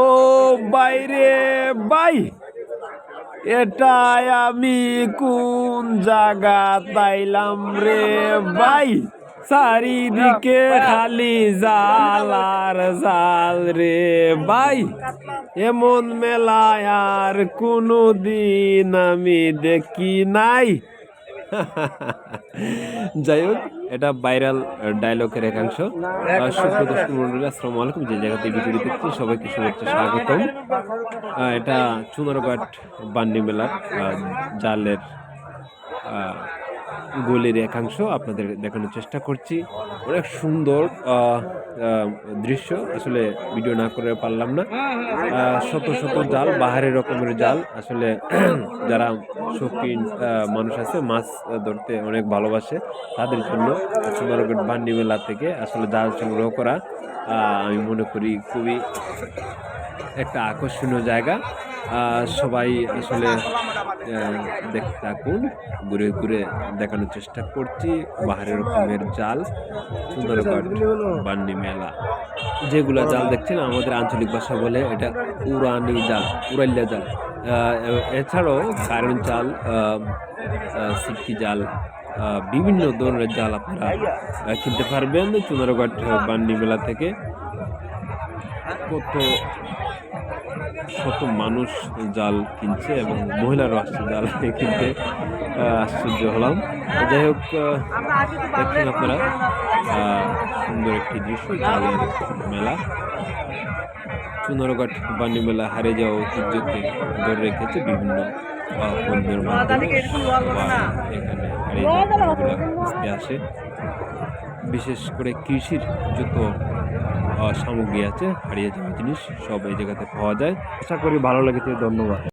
ও বাইরে বাই, এটাই আমি কোন জায়গা তাইলাম রে ভাই, চারিদিকে খালি জাল আর জাল রে ভাই, এমন মেলায় আর কোনো দিন আমি দেখি নাই। যাই হোক, এটা ভাইরাল ডায়লগের একাংশ। সুপ্রিয় দর্শক মন্ডলী, আসসালামু আলাইকুম। যে জায়গাতে ভিডিওটি দেখছি সবাইকে শুভেচ্ছা, স্বাগতম। এটা চুনারঘাট বান্নি মেলার জালের গোলের একাংশ আপনাদের দেখানোর চেষ্টা করছি। অনেক সুন্দর দৃশ্য, আসলে ভিডিও না করে পারলাম না। শত শত জাল, বাহারি রকমের জাল, আসলে যারা শৌখিন মানুষ আছে, মাছ ধরতে অনেক ভালোবাসে, তাদের জন্য চুনারঘাট বান্নি মেলা থেকে আসলে জাল সংগ্রহ করা আমি মনে করি খুবই একটা আকর্ষণীয় জায়গা। সবাই আসলে দেখতে থাকুন, ঘুরে ঘুরে দেখানোর চেষ্টা করছি বাহারি রকমের জাল, চুনারঘাট বান্নি মেলা। যেগুলা জাল দেখছেন আমাদের আঞ্চলিক ভাষা বলে এটা উড়ানি জাল, উড়াইয়া জাল। এছাড়াও কারেন্ট জাল, সিটকি জাল, বিভিন্ন ধরনের জাল আপনারা কিনতে পারবেন চুনারঘাট বান্নি মেলা থেকে। কত শত মানুষ জাল কিনছে এবং মহিলারাও আসছে জাল কিনতে, আশ্চর্য হলাম। যাই হোক, দেখছেন আপনারা সুন্দর একটি দৃশ্য, জালের মেলা। চুনারঘাট বান্নি মেলা হারিয়ে যাওয়া ঐতিহ্যকে ধরে রেখেছে বিভিন্ন পণ্যের মাধ্যমে। এখানে হারিয়ে যাওয়া আসে, বিশেষ করে কৃষির যত সামগ্রী আছে, হারিয়ে যাওয়া জিনিস সব এই জায়গাতে পাওয়া যায়। আশা করি ভালো লেগেছে, ধন্যবাদ।